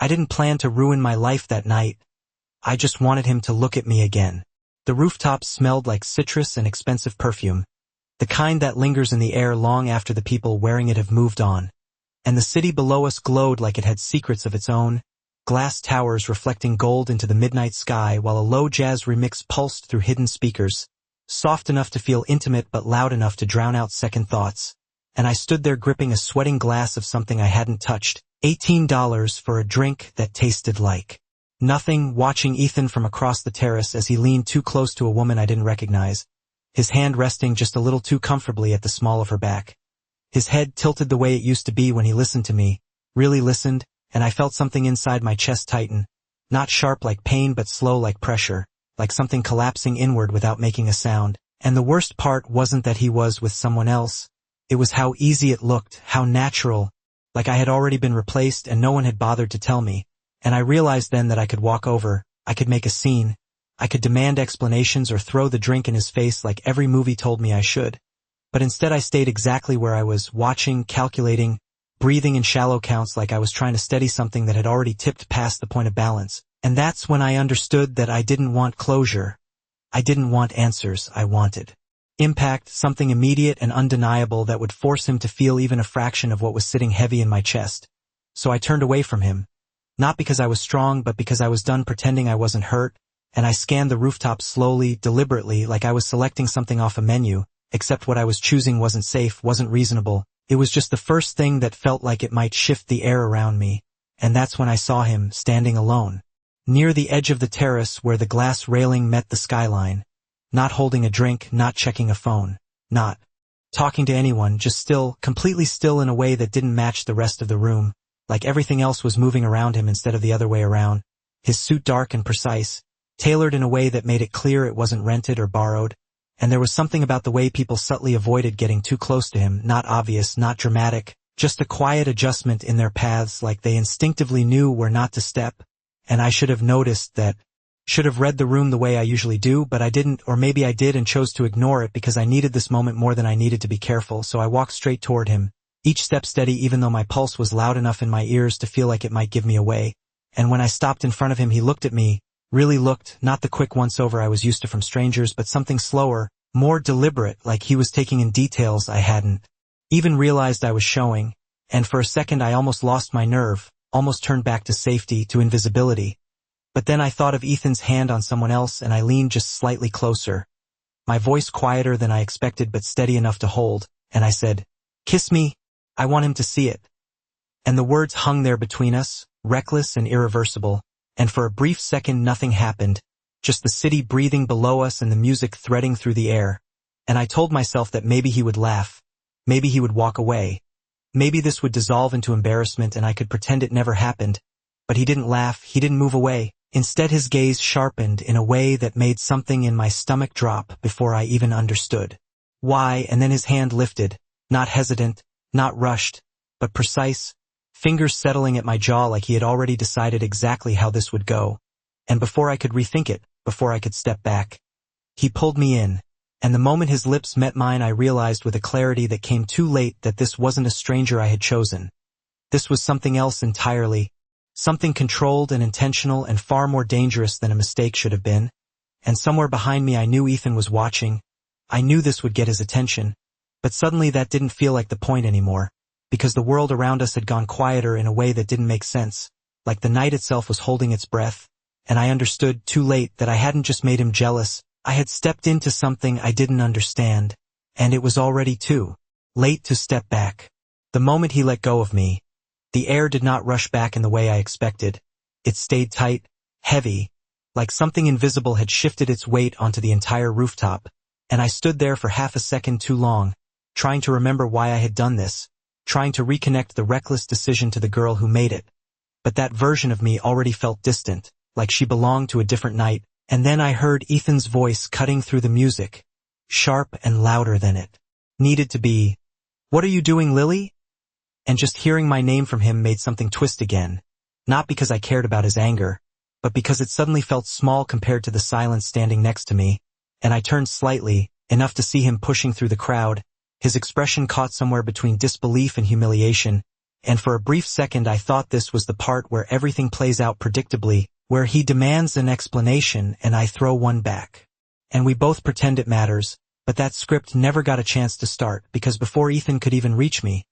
I didn't plan to ruin my life that night. I just wanted him to look at me again. The rooftops smelled like citrus and expensive perfume, the kind that lingers in the air long after the people wearing it have moved on. And the city below us glowed like it had secrets of its own, glass towers reflecting gold into the midnight sky while a low jazz remix pulsed through hidden speakers, soft enough to feel intimate but loud enough to drown out second thoughts. And I stood there gripping a sweating glass of something I hadn't touched, $18 for a drink that tasted like nothing, watching Ethan from across the terrace as he leaned too close to a woman I didn't recognize, his hand resting just a little too comfortably at the small of her back. His head tilted the way it used to be when he listened to me, really listened, and I felt something inside my chest tighten, not sharp like pain but slow like pressure, like something collapsing inward without making a sound. And the worst part wasn't that he was with someone else, it was how easy it looked, how natural, like I had already been replaced and no one had bothered to tell me. And I realized then that I could walk over, I could make a scene, I could demand explanations or throw the drink in his face like every movie told me I should. But instead I stayed exactly where I was, watching, calculating, breathing in shallow counts like I was trying to steady something that had already tipped past the point of balance. And that's when I understood that I didn't want closure. I didn't want answers, I wanted impact, something immediate and undeniable that would force him to feel even a fraction of what was sitting heavy in my chest. So I turned away from him. Not because I was strong, but because I was done pretending I wasn't hurt, and I scanned the rooftop slowly, deliberately, like I was selecting something off a menu, except what I was choosing wasn't safe, wasn't reasonable. It was just the first thing that felt like it might shift the air around me, and that's when I saw him, standing alone, near the edge of the terrace where the glass railing met the skyline, not holding a drink, not checking a phone, not talking to anyone, just still, completely still in a way that didn't match the rest of the room. Like everything else was moving around him instead of the other way around, his suit dark and precise, tailored in a way that made it clear it wasn't rented or borrowed, and there was something about the way people subtly avoided getting too close to him, not obvious, not dramatic, just a quiet adjustment in their paths like they instinctively knew where not to step, and I should have noticed that, should have read the room the way I usually do, but I didn't, or maybe I did and chose to ignore it because I needed this moment more than I needed to be careful, so I walked straight toward him. Each step steady even though my pulse was loud enough in my ears to feel like it might give me away. And when I stopped in front of him he looked at me, really looked, not the quick once-over I was used to from strangers but something slower, more deliberate, like he was taking in details I hadn't even realized I was showing, and for a second I almost lost my nerve, almost turned back to safety, to invisibility. But then I thought of Ethan's hand on someone else and I leaned just slightly closer. My voice quieter than I expected but steady enough to hold, and I said, "Kiss me. I want him to see it." And the words hung there between us, reckless and irreversible, and for a brief second nothing happened, just the city breathing below us and the music threading through the air. And I told myself that maybe he would laugh, maybe he would walk away, maybe this would dissolve into embarrassment and I could pretend it never happened. But he didn't laugh, he didn't move away. Instead his gaze sharpened in a way that made something in my stomach drop before I even understood why, and then his hand lifted, not hesitant, not rushed, but precise, fingers settling at my jaw like he had already decided exactly how this would go. And before I could rethink it, before I could step back, he pulled me in, and the moment his lips met mine I realized with a clarity that came too late that this wasn't a stranger I had chosen. This was something else entirely, something controlled and intentional and far more dangerous than a mistake should have been. And somewhere behind me I knew Ethan was watching. I knew this would get his attention. But suddenly that didn't feel like the point anymore, because the world around us had gone quieter in a way that didn't make sense, like the night itself was holding its breath, and I understood, too late, that I hadn't just made him jealous, I had stepped into something I didn't understand, and it was already too late to step back. The moment he let go of me, the air did not rush back in the way I expected. It stayed tight, heavy, like something invisible had shifted its weight onto the entire rooftop, and I stood there for half a second too long, trying to remember why I had done this, trying to reconnect the reckless decision to the girl who made it. But that version of me already felt distant, like she belonged to a different night, and then I heard Ethan's voice cutting through the music, sharp and louder than it needed to be. "What are you doing, Lily?" And just hearing my name from him made something twist again, not because I cared about his anger, but because it suddenly felt small compared to the silence standing next to me, and I turned slightly, enough to see him pushing through the crowd. His expression caught somewhere between disbelief and humiliation, And for a brief second I thought this was the part where everything plays out predictably, where he demands an explanation and I throw one back. And we both pretend it matters, but that script never got a chance to start because before Ethan could even reach me,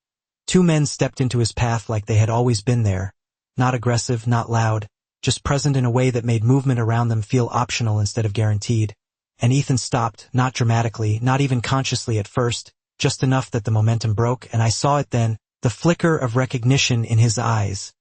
two men stepped into his path like they had always been there. Not aggressive, not loud, just present in a way that made movement around them feel optional instead of guaranteed. And Ethan stopped, not dramatically, not even consciously at first, just enough that the momentum broke, and I saw it then, the flicker of recognition in his eyes.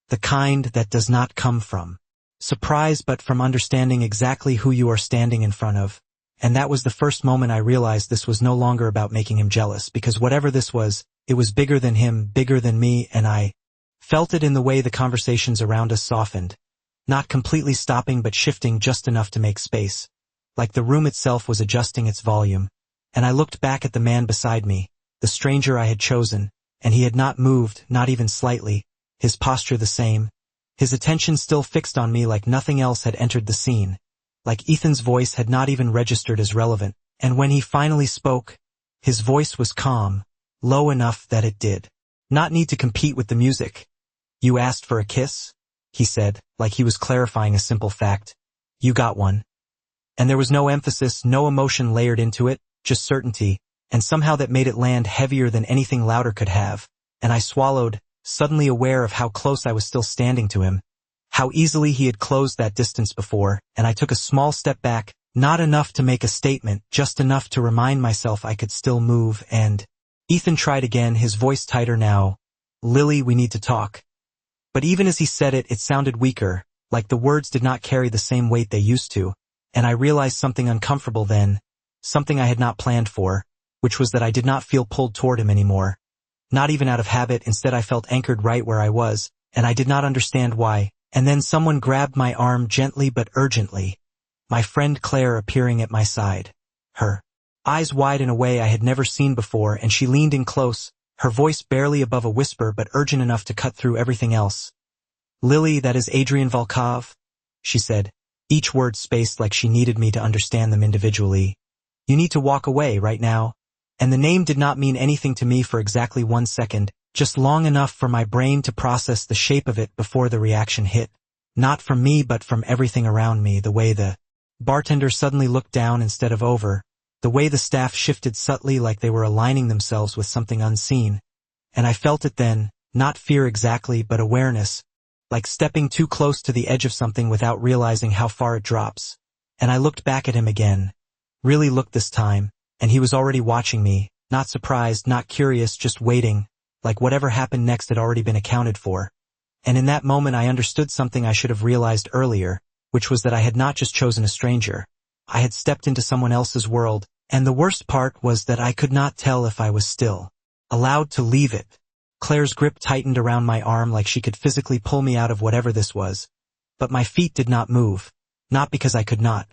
The kind that does not come from surprise but from understanding exactly who you are standing in front of. And that was the first moment I realized this was no longer about making him jealous, because whatever this was, it was bigger than him, bigger than me, and I felt it in the way the conversations around us softened. Not completely stopping but shifting just enough to make space. Like the room itself was adjusting its volume. And I looked back at the man beside me, the stranger I had chosen, and he had not moved, not even slightly, his posture the same, his attention still fixed on me like nothing else had entered the scene, like Ethan's voice had not even registered as relevant, and when he finally spoke, his voice was calm, low enough that it did not need to compete with the music. "You asked for a kiss?" he said, like he was clarifying a simple fact. "You got one." And there was no emphasis, no emotion layered into it, just certainty, and somehow that made it land heavier than anything louder could have, and I swallowed, suddenly aware of how close I was still standing to him, how easily he had closed that distance before, and I took a small step back, not enough to make a statement, just enough to remind myself I could still move, and Ethan tried again, his voice tighter now. "Lily, we need to talk." But even as he said it, it sounded weaker, like the words did not carry the same weight they used to, and I realized something uncomfortable then, something I had not planned for, which was that I did not feel pulled toward him anymore. Not even out of habit, instead I felt anchored right where I was, and I did not understand why. And then someone grabbed my arm gently but urgently. My friend Claire appearing at my side. Her eyes wide in a way I had never seen before, and she leaned in close, her voice barely above a whisper but urgent enough to cut through everything else. "Lily, that is Adrian Volkov," she said, each word spaced like she needed me to understand them individually. "You need to walk away right now." And the name did not mean anything to me for exactly 1 second, just long enough for my brain to process the shape of it before the reaction hit. Not from me but from everything around me, the way the bartender suddenly looked down instead of over, the way the staff shifted subtly like they were aligning themselves with something unseen. And I felt it then, not fear exactly but awareness, like stepping too close to the edge of something without realizing how far it drops. And I looked back at him again, really looked this time, and he was already watching me, not surprised, not curious, just waiting, like whatever happened next had already been accounted for. And in that moment I understood something I should have realized earlier, which was that I had not just chosen a stranger. I had stepped into someone else's world, and the worst part was that I could not tell if I was still allowed to leave it. Claire's grip tightened around my arm like she could physically pull me out of whatever this was. But my feet did not move, not because I could not,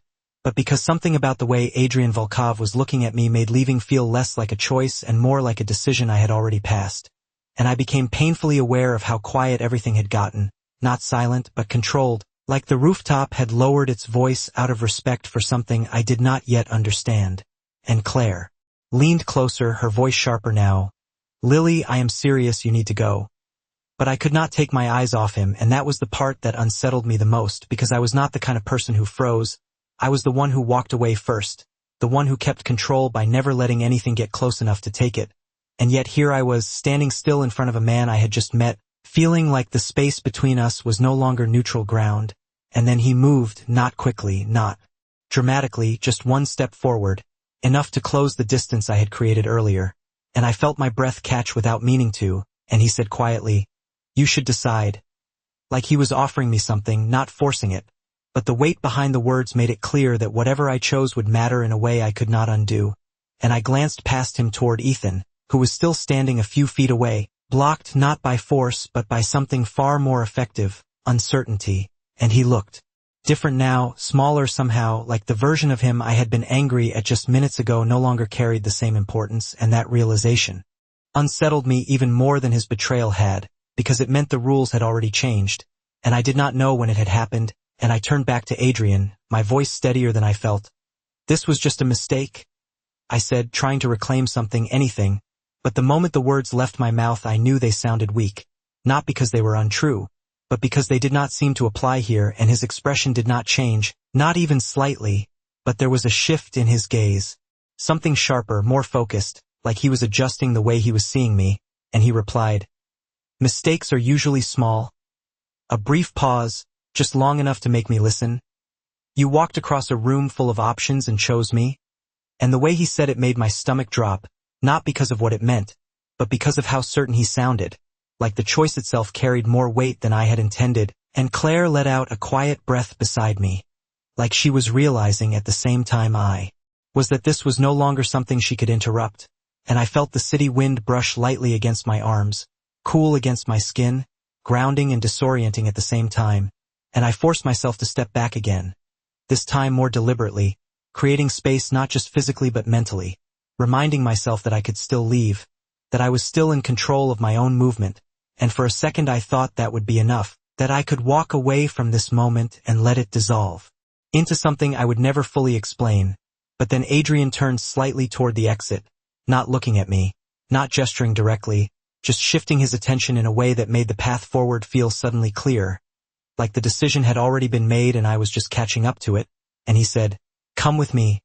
but because something about the way Adrian Volkov was looking at me made leaving feel less like a choice and more like a decision I had already passed. And I became painfully aware of how quiet everything had gotten, not silent but controlled, like the rooftop had lowered its voice out of respect for something I did not yet understand. And Claire leaned closer, her voice sharper now. "Lily, I am serious, you need to go." But I could not take my eyes off him, and that was the part that unsettled me the most, because I was not the kind of person who froze. I was the one who walked away first, the one who kept control by never letting anything get close enough to take it. And yet here I was, standing still in front of a man I had just met, feeling like the space between us was no longer neutral ground. And then he moved, not quickly, not dramatically, just one step forward, enough to close the distance I had created earlier. And I felt my breath catch without meaning to, and he said quietly, "You should decide." Like he was offering me something, not forcing it. But the weight behind the words made it clear that whatever I chose would matter in a way I could not undo. And I glanced past him toward Ethan, who was still standing a few feet away, blocked not by force but by something far more effective, uncertainty. And he looked different now, smaller somehow, like the version of him I had been angry at just minutes ago no longer carried the same importance, and that realization unsettled me even more than his betrayal had, because it meant the rules had already changed, and I did not know when it had happened. And I turned back to Adrian, my voice steadier than I felt. "This was just a mistake," I said, trying to reclaim something, anything, but the moment the words left my mouth I knew they sounded weak, not because they were untrue, but because they did not seem to apply here, and his expression did not change, not even slightly, but there was a shift in his gaze. Something sharper, more focused, like he was adjusting the way he was seeing me, and he replied, "Mistakes are usually small." A brief pause, just long enough to make me listen. "You walked across a room full of options and chose me?" And the way he said it made my stomach drop, not because of what it meant, but because of how certain he sounded, like the choice itself carried more weight than I had intended, and Claire let out a quiet breath beside me, like she was realizing at the same time I was that this was no longer something she could interrupt, and I felt the city wind brush lightly against my arms, cool against my skin, grounding and disorienting at the same time, and I forced myself to step back again, this time more deliberately, creating space not just physically but mentally, reminding myself that I could still leave, that I was still in control of my own movement, and for a second I thought that would be enough, that I could walk away from this moment and let it dissolve into something I would never fully explain. But then Adrian turned slightly toward the exit, not looking at me, not gesturing directly, just shifting his attention in a way that made the path forward feel suddenly clear, like the decision had already been made and I was just catching up to it, and he said, "Come with me."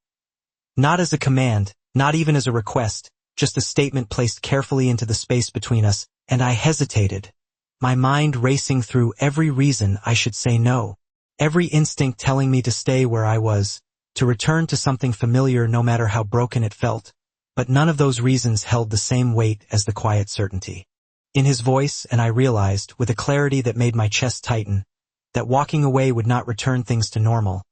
Not as a command, not even as a request, just a statement placed carefully into the space between us, and I hesitated, my mind racing through every reason I should say no, every instinct telling me to stay where I was, to return to something familiar no matter how broken it felt, but none of those reasons held the same weight as the quiet certainty in his voice, and I realized, with a clarity that made my chest tighten, that walking away would not return things to normal.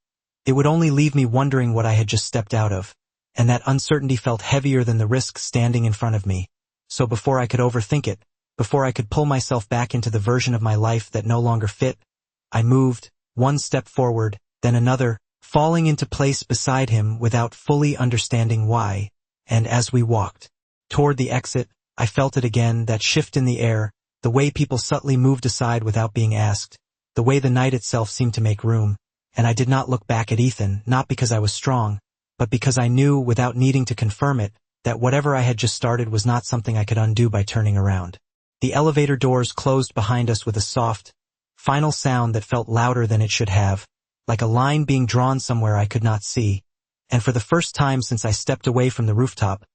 It would only leave me wondering what I had just stepped out of, and that uncertainty felt heavier than the risk standing in front of me. So before I could overthink it, before I could pull myself back into the version of my life that no longer fit, I moved, one step forward, then another, falling into place beside him without fully understanding why, and as we walked toward the exit, I felt it again, that shift in the air, the way people subtly moved aside without being asked, the way the night itself seemed to make room, and I did not look back at Ethan, not because I was strong, but because I knew, without needing to confirm it, that whatever I had just started was not something I could undo by turning around. The elevator doors closed behind us with a soft, final sound that felt louder than it should have, like a line being drawn somewhere I could not see, and for the first time since I stepped away from the rooftop,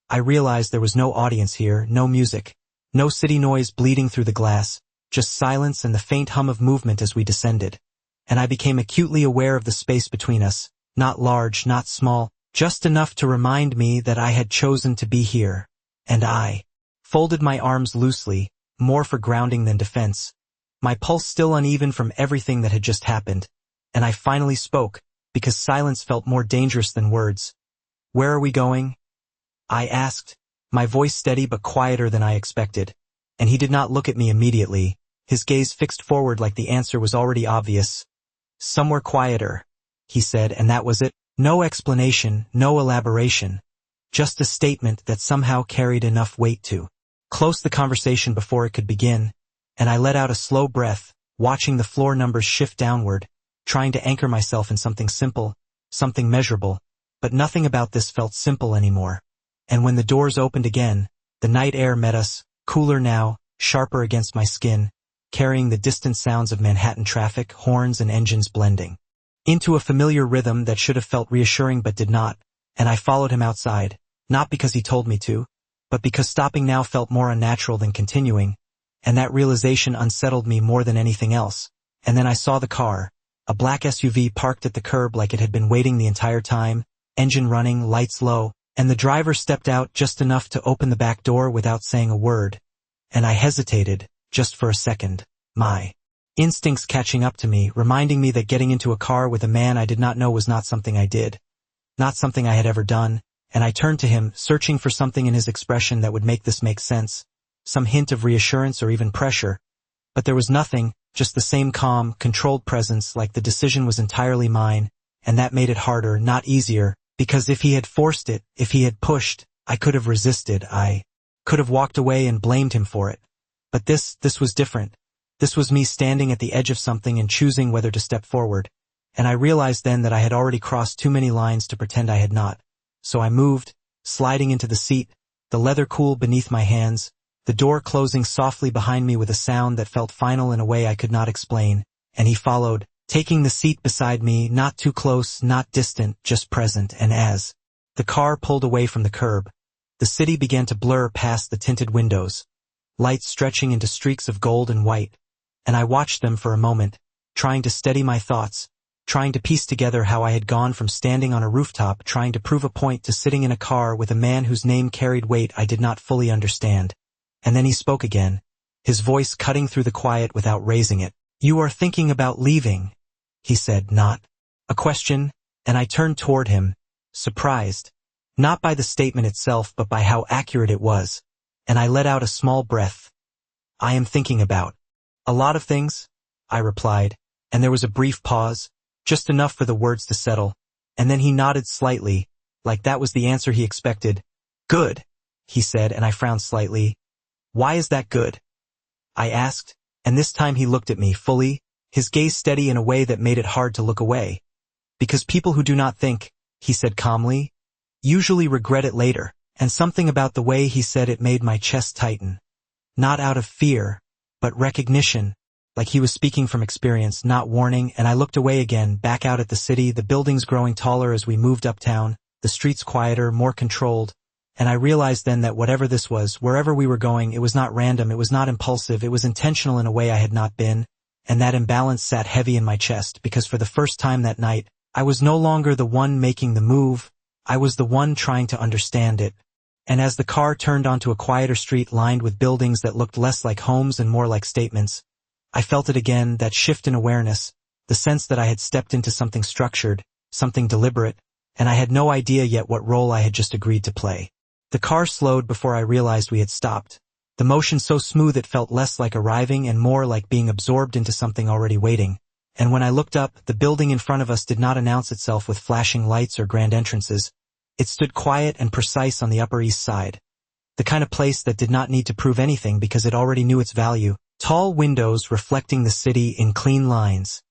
I realized there was no audience here, no music, no city noise bleeding through the glass, just silence and the faint hum of movement as we descended, and I became acutely aware of the space between us, not large, not small, just enough to remind me that I had chosen to be here, and I folded my arms loosely, more for grounding than defense, my pulse still uneven from everything that had just happened, and I finally spoke, because silence felt more dangerous than words. "Where are we going?" I asked, my voice steady but quieter than I expected, and he did not look at me immediately, his gaze fixed forward like the answer was already obvious. "Somewhere quieter," he said, and that was it. No explanation, no elaboration, just a statement that somehow carried enough weight to close the conversation before it could begin, and I let out a slow breath, watching the floor numbers shift downward, trying to anchor myself in something simple, something measurable, but nothing about this felt simple anymore. And when the doors opened again, the night air met us, cooler now, sharper against my skin, carrying the distant sounds of Manhattan traffic, horns and engines blending into a familiar rhythm that should have felt reassuring but did not, and I followed him outside, not because he told me to, but because stopping now felt more unnatural than continuing, and that realization unsettled me more than anything else. And then I saw the car, a black SUV parked at the curb like it had been waiting the entire time, engine running, lights low, and the driver stepped out just enough to open the back door without saying a word, and I hesitated, just for a second, my instincts catching up to me, reminding me that getting into a car with a man I did not know was not something I did, not something I had ever done, and I turned to him, searching for something in his expression that would make this make sense, some hint of reassurance or even pressure, but there was nothing, just the same calm, controlled presence, like the decision was entirely mine, and that made it harder, not easier, because if he had forced it, if he had pushed, I could have resisted, I could have walked away and blamed him for it. But this was different. This was me standing at the edge of something and choosing whether to step forward, and I realized then that I had already crossed too many lines to pretend I had not. So I moved, sliding into the seat, the leather cool beneath my hands, the door closing softly behind me with a sound that felt final in a way I could not explain, and he followed, taking the seat beside me, not too close, not distant, just present. And as the car pulled away from the curb, the city began to blur past the tinted windows, lights stretching into streaks of gold and white, and I watched them for a moment, trying to steady my thoughts, trying to piece together how I had gone from standing on a rooftop trying to prove a point to sitting in a car with a man whose name carried weight I did not fully understand. And then he spoke again, his voice cutting through the quiet without raising it. "You are thinking about leaving," he said, not a question, and I turned toward him, surprised, not by the statement itself but by how accurate it was, and I let out a small breath. "I am thinking about a lot of things," I replied, and there was a brief pause, just enough for the words to settle, and then he nodded slightly, like that was the answer he expected. "Good," he said, and I frowned slightly. "Why is that good?" I asked, and this time he looked at me fully, his gaze steady in a way that made it hard to look away. "Because people who do not think," he said calmly, "usually regret it later," and something about the way he said it made my chest tighten. Not out of fear, but recognition, like he was speaking from experience, not warning, and I looked away again, back out at the city, the buildings growing taller as we moved uptown, the streets quieter, more controlled, and I realized then that whatever this was, wherever we were going, it was not random, it was not impulsive, it was intentional in a way I had not been, and that imbalance sat heavy in my chest, because for the first time that night, I was no longer the one making the move, I was the one trying to understand it. And as the car turned onto a quieter street lined with buildings that looked less like homes and more like statements, I felt it again, that shift in awareness, the sense that I had stepped into something structured, something deliberate, and I had no idea yet what role I had just agreed to play. The car slowed before I realized we had stopped, the motion so smooth it felt less like arriving and more like being absorbed into something already waiting. And when I looked up, the building in front of us did not announce itself with flashing lights or grand entrances. It stood quiet and precise on the Upper East Side, the kind of place that did not need to prove anything because it already knew its value. Tall windows reflecting the city in clean lines,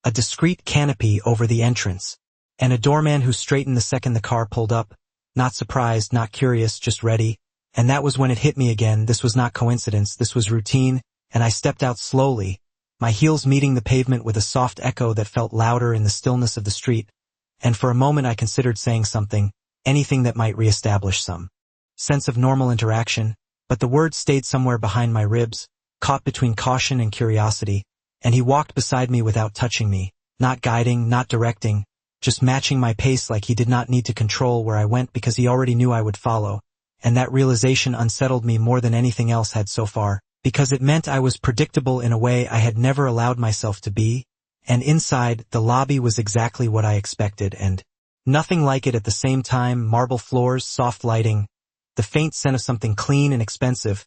a discreet canopy over the entrance, and a doorman who straightened the second the car pulled up, not surprised, not curious, just ready. And that was when it hit me again, this was not coincidence, this was routine, and I stepped out slowly, my heels meeting the pavement with a soft echo that felt louder in the stillness of the street, and for a moment I considered saying something, anything that might reestablish some sense of normal interaction, but the words stayed somewhere behind my ribs, caught between caution and curiosity, and he walked beside me without touching me, not guiding, not directing, just matching my pace like he did not need to control where I went because he already knew I would follow, and that realization unsettled me more than anything else had so far, because it meant I was predictable in a way I had never allowed myself to be, and inside, the lobby was exactly what I expected, and nothing like it at the same time, marble floors, soft lighting, the faint scent of something clean and expensive,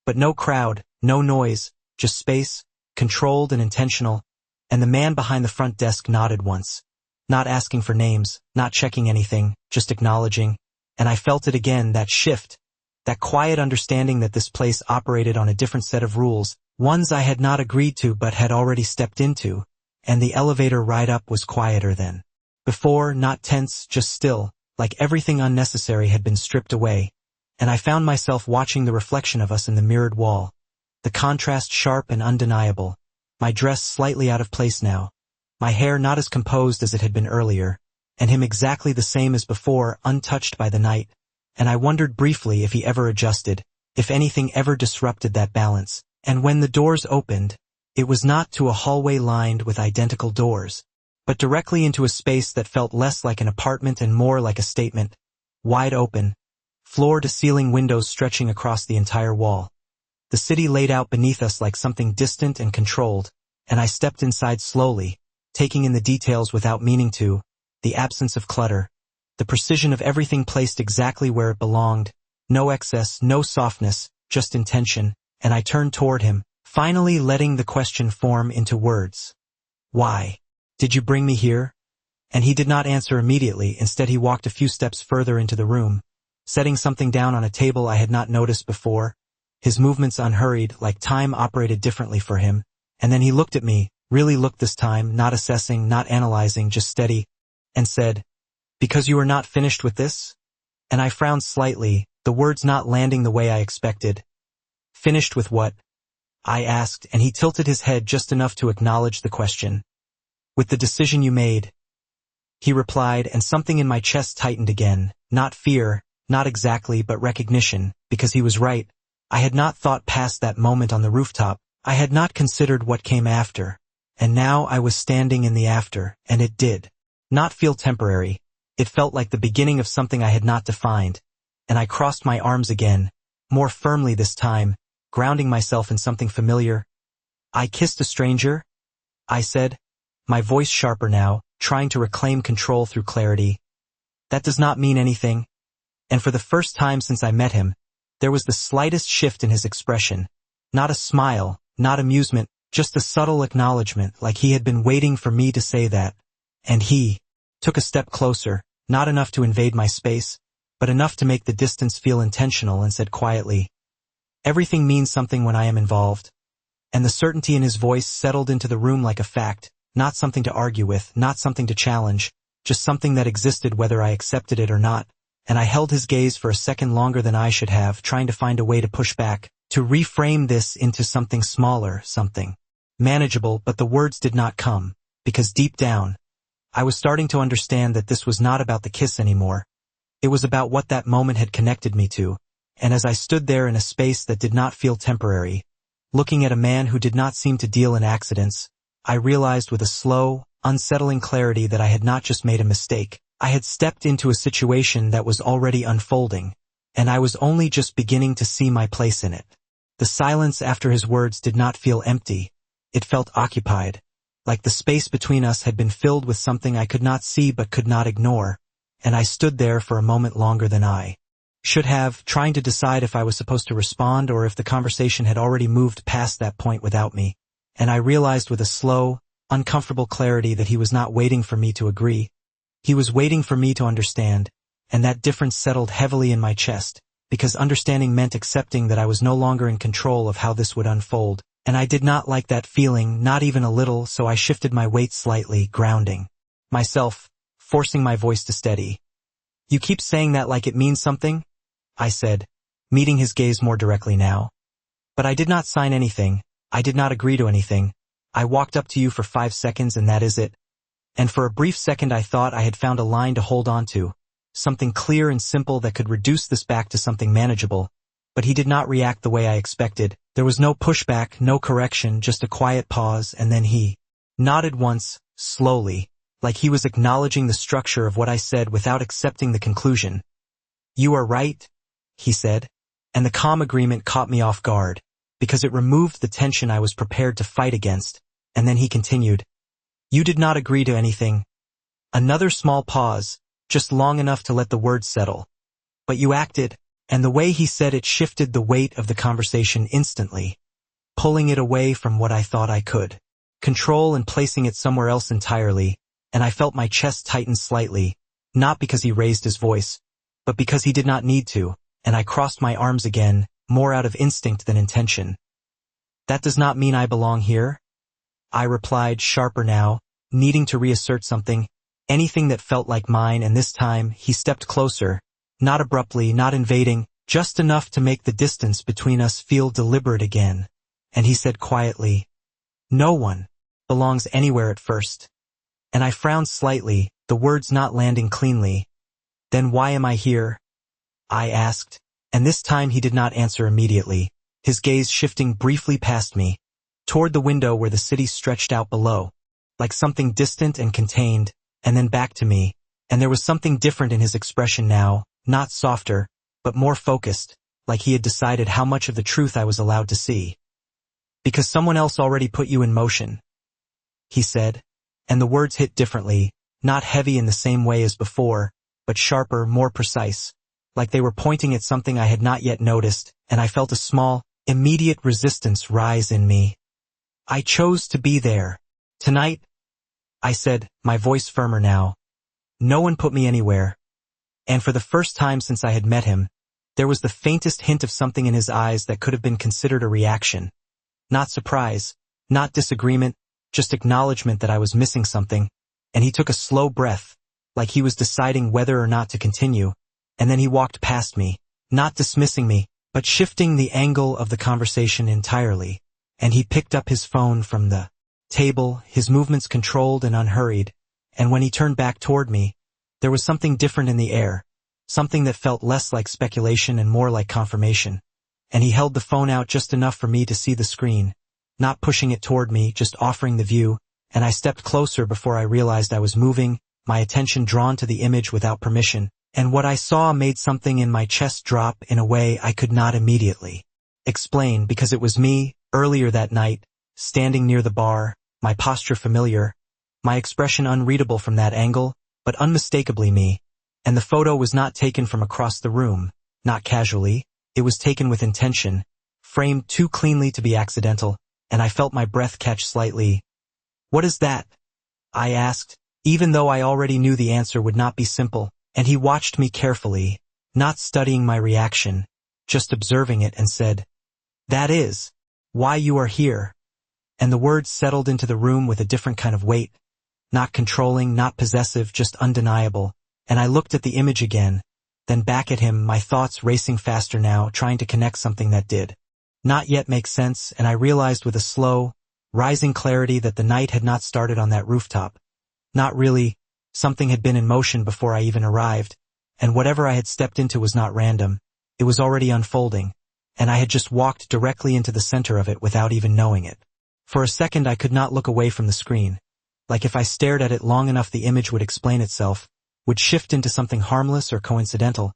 but no crowd, no noise, just space, controlled and intentional, and the man behind the front desk nodded once, not asking for names, not checking anything, just acknowledging, and I felt it again, that shift, that quiet understanding that this place operated on a different set of rules, ones I had not agreed to but had already stepped into, and the elevator ride up was quieter than before, not tense, just still, like everything unnecessary had been stripped away, and I found myself watching the reflection of us in the mirrored wall. The contrast sharp and undeniable, my dress slightly out of place now, my hair not as composed as it had been earlier, and him exactly the same as before, untouched by the night, and I wondered briefly if he ever adjusted, if anything ever disrupted that balance, and when the doors opened, it was not to a hallway lined with identical doors, but directly into a space that felt less like an apartment and more like a statement, wide open, floor-to-ceiling windows stretching across the entire wall. The city laid out beneath us like something distant and controlled, and I stepped inside slowly, taking in the details without meaning to, the absence of clutter, the precision of everything placed exactly where it belonged, no excess, no softness, just intention, and I turned toward him, finally letting the question form into words. "Why did you bring me here?" And he did not answer immediately, instead he walked a few steps further into the room, setting something down on a table I had not noticed before, his movements unhurried, like time operated differently for him, and then he looked at me, really looked this time, not assessing, not analyzing, just steady, and said, "Because you are not finished with this?" And I frowned slightly, the words not landing the way I expected. Finished with what? I asked, and he tilted his head just enough to acknowledge the question. With the decision you made, he replied, and something in my chest tightened again. Not fear, not exactly, but recognition, because he was right. I had not thought past that moment on the rooftop. I had not considered what came after. And now I was standing in the after, and it did not feel temporary. It felt like the beginning of something I had not defined. And I crossed my arms again, more firmly this time, grounding myself in something familiar. I kissed a stranger? I said, my voice sharper now, trying to reclaim control through clarity. That does not mean anything. And for the first time since I met him, there was the slightest shift in his expression. Not a smile, not amusement, just a subtle acknowledgement, like he had been waiting for me to say that. And he took a step closer, not enough to invade my space, but enough to make the distance feel intentional, and said quietly, everything means something when I am involved. And the certainty in his voice settled into the room like a fact, not something to argue with, not something to challenge, just something that existed whether I accepted it or not. And I held his gaze for a second longer than I should have, trying to find a way to push back, to reframe this into something smaller, something manageable, but the words did not come, because deep down, I was starting to understand that this was not about the kiss anymore. It was about what that moment had connected me to. And as I stood there in a space that did not feel temporary, looking at a man who did not seem to deal in accidents, I realized with a slow, unsettling clarity that I had not just made a mistake. I had stepped into a situation that was already unfolding, and I was only just beginning to see my place in it. The silence after his words did not feel empty. It felt occupied, like the space between us had been filled with something I could not see but could not ignore, and I stood there for a moment longer than I should have, trying to decide if I was supposed to respond or if the conversation had already moved past that point without me. And I realized with a slow, uncomfortable clarity that he was not waiting for me to agree. He was waiting for me to understand, and that difference settled heavily in my chest, because understanding meant accepting that I was no longer in control of how this would unfold, and I did not like that feeling, not even a little, so I shifted my weight slightly, grounding myself, forcing my voice to steady. You keep saying that like it means something? I said, meeting his gaze more directly now. But I did not sign anything. I did not agree to anything. I walked up to you for 5 seconds and that is it. And for a brief second I thought I had found a line to hold on to, something clear and simple that could reduce this back to something manageable. But he did not react the way I expected. There was no pushback, no correction, just a quiet pause, and then he nodded once, slowly, like he was acknowledging the structure of what I said without accepting the conclusion. You are right, he said, and the calm agreement caught me off guard, because it removed the tension I was prepared to fight against, and then he continued. You did not agree to anything. Another small pause, just long enough to let the words settle. But you acted, and the way he said it shifted the weight of the conversation instantly, pulling it away from what I thought I could control and placing it somewhere else entirely, and I felt my chest tighten slightly, not because he raised his voice, but because he did not need to, and I crossed my arms again, more out of instinct than intention. That does not mean I belong here, I replied, sharper now, needing to reassert something, anything that felt like mine, and this time he stepped closer, not abruptly, not invading, just enough to make the distance between us feel deliberate again. And he said quietly, no one belongs anywhere at first. And I frowned slightly, the words not landing cleanly. Then why am I here? I asked, and this time he did not answer immediately, his gaze shifting briefly past me, toward the window where the city stretched out below, like something distant and contained, and then back to me, and there was something different in his expression now, not softer, but more focused, like he had decided how much of the truth I was allowed to see. Because someone else already put you in motion, he said, and the words hit differently, not heavy in the same way as before, but sharper, more precise, like they were pointing at something I had not yet noticed, and I felt a small, immediate resistance rise in me. I chose to be there. Tonight, I said, my voice firmer now. No one put me anywhere. And for the first time since I had met him, there was the faintest hint of something in his eyes that could have been considered a reaction. Not surprise, not disagreement, just acknowledgement that I was missing something, and he took a slow breath, like he was deciding whether or not to continue, and then he walked past me, not dismissing me, but shifting the angle of the conversation entirely, and he picked up his phone from the table, his movements controlled and unhurried, and when he turned back toward me, there was something different in the air, something that felt less like speculation and more like confirmation. And he held the phone out just enough for me to see the screen, not pushing it toward me, just offering the view, and I stepped closer before I realized I was moving, my attention drawn to the image without permission, and what I saw made something in my chest drop in a way I could not immediately explain, because it was me, earlier that night, standing near the bar, my posture familiar, my expression unreadable from that angle, but unmistakably me, and the photo was not taken from across the room, not casually, it was taken with intention, framed too cleanly to be accidental, and I felt my breath catch slightly. "What is that?" I asked, even though I already knew the answer would not be simple, and he watched me carefully, not studying my reaction, just observing it, and said, "That is why you are here." And the words settled into the room with a different kind of weight, not controlling, not possessive, just undeniable, and I looked at the image again, then back at him, my thoughts racing faster now, trying to connect something that did not yet make sense, and I realized with a slow, rising clarity that the night had not started on that rooftop. Not really, something had been in motion before I even arrived, and whatever I had stepped into was not random, it was already unfolding, and I had just walked directly into the center of it without even knowing it. For a second I could not look away from the screen, like if I stared at it long enough the image would explain itself, would shift into something harmless or coincidental,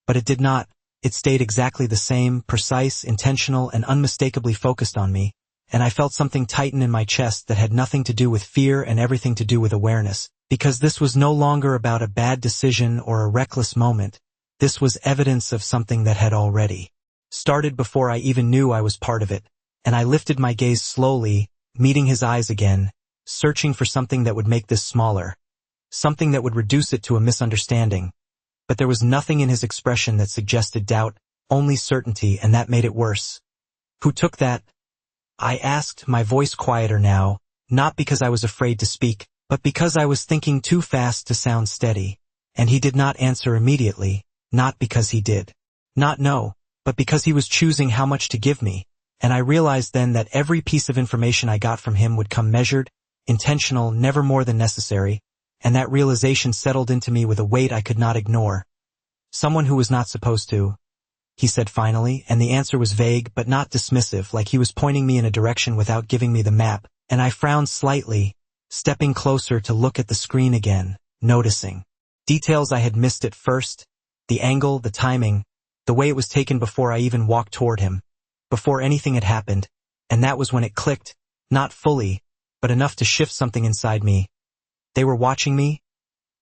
but it did not. It stayed exactly the same, precise, intentional, and unmistakably focused on me, and I felt something tighten in my chest that had nothing to do with fear and everything to do with awareness, because this was no longer about a bad decision or a reckless moment. This was evidence of something that had already started before I even knew I was part of it, and I lifted my gaze slowly, meeting his eyes again, searching for something that would make this smaller, something that would reduce it to a misunderstanding. But there was nothing in his expression that suggested doubt, only certainty, and that made it worse. "Who took that?" I asked, my voice quieter now, not because I was afraid to speak, but because I was thinking too fast to sound steady. And he did not answer immediately, not because he did not know, but because he was choosing how much to give me, and I realized then that every piece of information I got from him would come measured, intentional, never more than necessary, and that realization settled into me with a weight I could not ignore. "Someone who was not supposed to," he said finally, and the answer was vague but not dismissive, like he was pointing me in a direction without giving me the map, and I frowned slightly, stepping closer to look at the screen again, noticing details I had missed at first, the angle, the timing, the way it was taken before I even walked toward him, before anything had happened, and that was when it clicked, not fully, but enough to shift something inside me. "They were watching me?"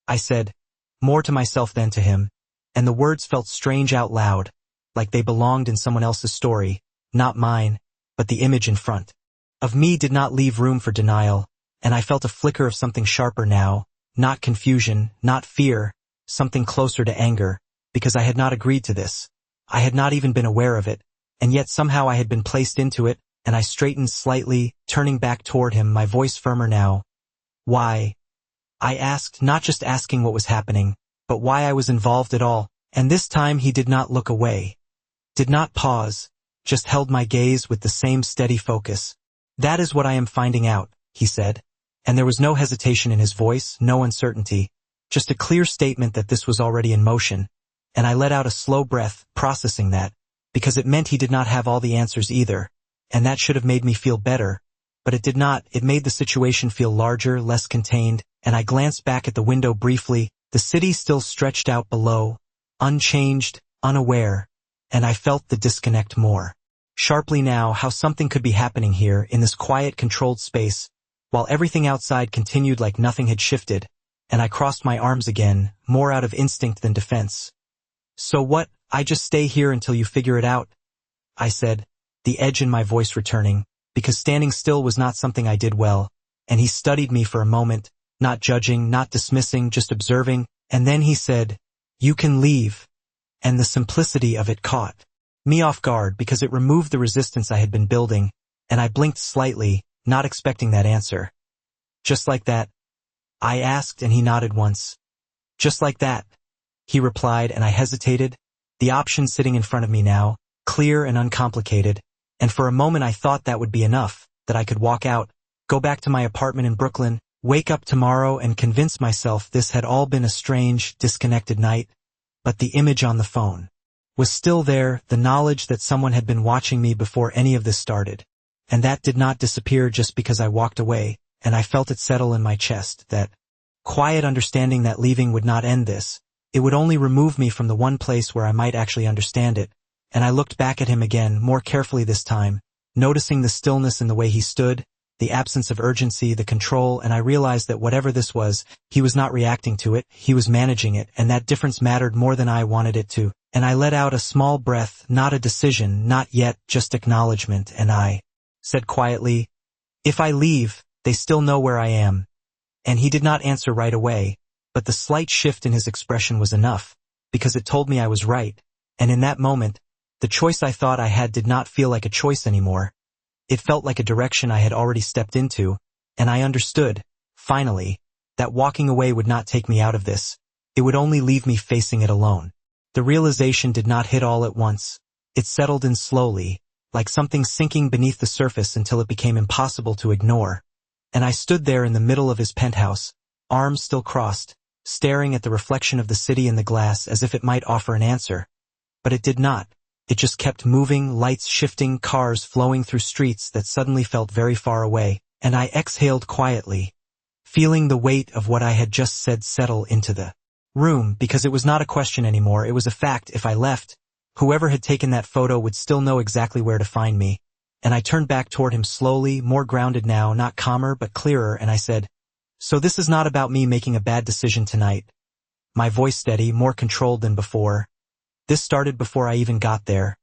I said, more to myself than to him, and the words felt strange out loud, like they belonged in someone else's story, not mine, but the image in front of me did not leave room for denial, and I felt a flicker of something sharper now, not confusion, not fear, something closer to anger, because I had not agreed to this. I had not even been aware of it, and yet somehow I had been placed into it, and I straightened slightly, turning back toward him, my voice firmer now. "Why?" I asked, not just asking what was happening, but why I was involved at all, and this time he did not look away, did not pause, just held my gaze with the same steady focus. "That is what I am finding out," he said, and there was no hesitation in his voice, no uncertainty, just a clear statement that this was already in motion, and I let out a slow breath, processing that, because it meant he did not have all the answers either, and that should have made me feel better, but it did not. It made the situation feel larger, less contained, and I glanced back at the window briefly, the city still stretched out below, unchanged, unaware, and I felt the disconnect more sharply now, how something could be happening here in this quiet, controlled space, while everything outside continued like nothing had shifted, and I crossed my arms again, more out of instinct than defense. "So what, I just stay here until you figure it out?" I said, the edge in my voice returning, because standing still was not something I did well, and he studied me for a moment, not judging, not dismissing, just observing, and then he said, "You can leave," and the simplicity of it caught me off guard because it removed the resistance I had been building, and I blinked slightly, not expecting that answer. "Just like that?" I asked, and he nodded once. "Just like that," he replied, and I hesitated, the option sitting in front of me now, clear and uncomplicated, and for a moment I thought that would be enough, that I could walk out, go back to my apartment in Brooklyn, wake up tomorrow and convince myself this had all been a strange, disconnected night. But the image on the phone was still there, the knowledge that someone had been watching me before any of this started. And that did not disappear just because I walked away, and I felt it settle in my chest, that quiet understanding that leaving would not end this. It would only remove me from the one place where I might actually understand it. And I looked back at him again, more carefully this time, noticing the stillness in the way he stood, the absence of urgency, the control, and I realized that whatever this was, he was not reacting to it, he was managing it, and that difference mattered more than I wanted it to. And I let out a small breath, not a decision, not yet, just acknowledgement, and I said quietly, "If I leave, they still know where I am." And he did not answer right away, but the slight shift in his expression was enough, because it told me I was right, and in that moment, the choice I thought I had did not feel like a choice anymore. It felt like a direction I had already stepped into, and I understood, finally, that walking away would not take me out of this. It would only leave me facing it alone. The realization did not hit all at once. It settled in slowly, like something sinking beneath the surface until it became impossible to ignore. And I stood there in the middle of his penthouse, arms still crossed, staring at the reflection of the city in the glass as if it might offer an answer. But it did not. It just kept moving, lights shifting, cars flowing through streets that suddenly felt very far away, and I exhaled quietly, feeling the weight of what I had just said settle into the room, because it was not a question anymore, it was a fact. If I left, whoever had taken that photo would still know exactly where to find me. And I turned back toward him slowly, more grounded now, not calmer but clearer, and I said, "So this is not about me making a bad decision tonight." My voice steady, more controlled than before. This started before I even got there.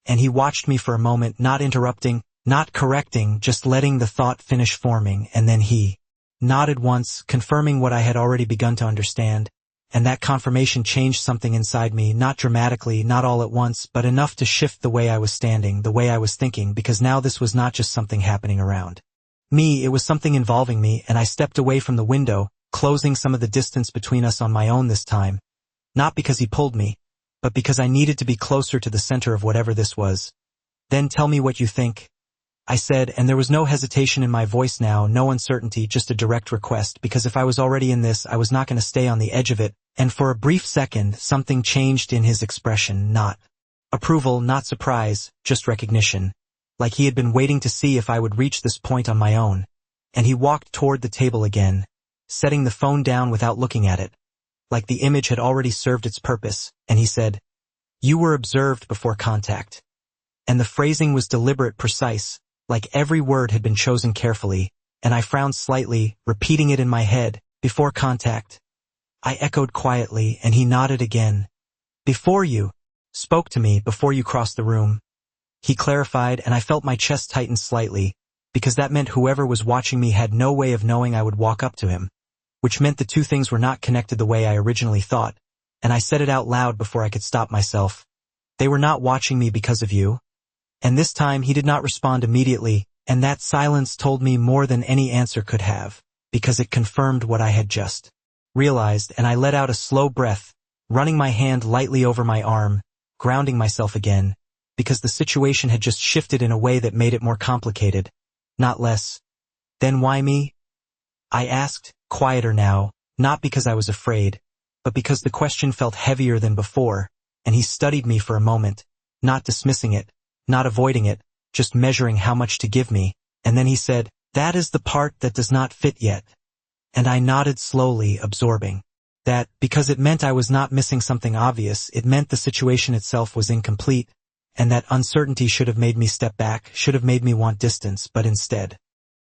And he watched me for a moment, not interrupting, not correcting, just letting the thought finish forming, and then he nodded once, confirming what I had already begun to understand. And that confirmation changed something inside me, not dramatically, not all at once, but enough to shift the way I was standing, the way I was thinking, because now this was not just something happening around me, it was something involving me, and I stepped away from the window, closing some of the distance between us on my own this time. Not because he pulled me, but because I needed to be closer to the center of whatever this was. "Then tell me what you think," I said, and there was no hesitation in my voice now, no uncertainty, just a direct request, because if I was already in this, I was not going to stay on the edge of it. And for a brief second, something changed in his expression, not approval, not surprise, just recognition, like he had been waiting to see if I would reach this point on my own. And he walked toward the table again, setting the phone down without looking at it, like the image had already served its purpose, and he said, "You were observed before contact." And the phrasing was deliberate, precise, like every word had been chosen carefully, and I frowned slightly, repeating it in my head, "Before contact." I echoed quietly, and he nodded again. "Before you spoke to me, before you crossed the room," he clarified, and I felt my chest tighten slightly, because that meant whoever was watching me had no way of knowing I would walk up to him, which meant the two things were not connected the way I originally thought, and I said it out loud before I could stop myself. "They were not watching me because of you." And this time he did not respond immediately, and that silence told me more than any answer could have, because it confirmed what I had just realized, and I let out a slow breath, running my hand lightly over my arm, grounding myself again, because the situation had just shifted in a way that made it more complicated, not less. "Then why me?" I asked, quieter now, not because I was afraid, but because the question felt heavier than before, and he studied me for a moment, not dismissing it, not avoiding it, just measuring how much to give me, and then he said, "That is the part that does not fit yet." And I nodded slowly, absorbing that, because it meant I was not missing something obvious, it meant the situation itself was incomplete, and that uncertainty should have made me step back, should have made me want distance, but instead,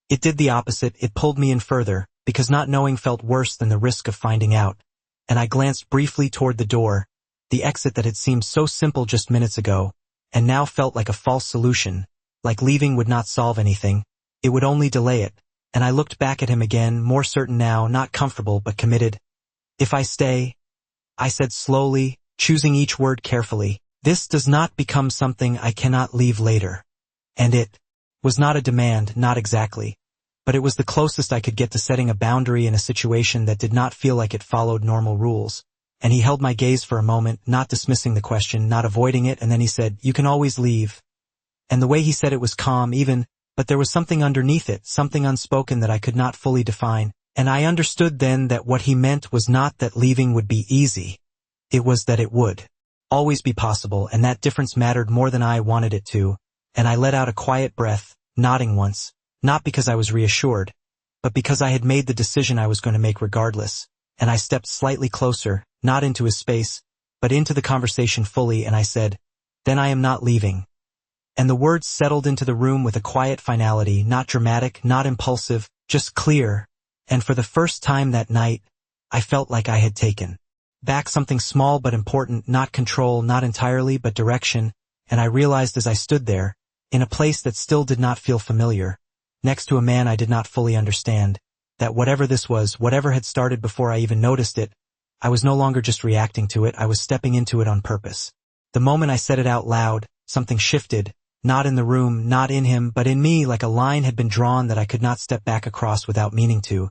it did the opposite. It pulled me in further, because not knowing felt worse than the risk of finding out. And I glanced briefly toward the door, the exit that had seemed so simple just minutes ago, and now felt like a false solution, like leaving would not solve anything, it would only delay it. And I looked back at him again, more certain now, not comfortable but committed. "If I stay," I said slowly, choosing each word carefully, "this does not become something I cannot leave later." And it was not a demand, not exactly, but it was the closest I could get to setting a boundary in a situation that did not feel like it followed normal rules. and he held my gaze for a moment, not dismissing the question, not avoiding it, and then he said, "You can always leave." And the way he said it was calm, even, but there was something underneath it, something unspoken that I could not fully define, and I understood then that what he meant was not that leaving would be easy. It was that it would always be possible, and that difference mattered more than I wanted it to, and I let out a quiet breath, nodding once, not because I was reassured, but because I had made the decision I was going to make regardless, and I stepped slightly closer, not into his space, but into the conversation fully, and I said, "Then I am not leaving." And the words settled into the room with a quiet finality, not dramatic, not impulsive, just clear, and for the first time that night, I felt like I had taken back something small but important, not control, not entirely, but direction, and I realized as I stood there, in a place that still did not feel familiar, next to a man I did not fully understand, that whatever this was, whatever had started before I even noticed it, I was no longer just reacting to it, I was stepping into it on purpose. The moment I said it out loud, something shifted, not in the room, not in him, but in me, like a line had been drawn that I could not step back across without meaning to,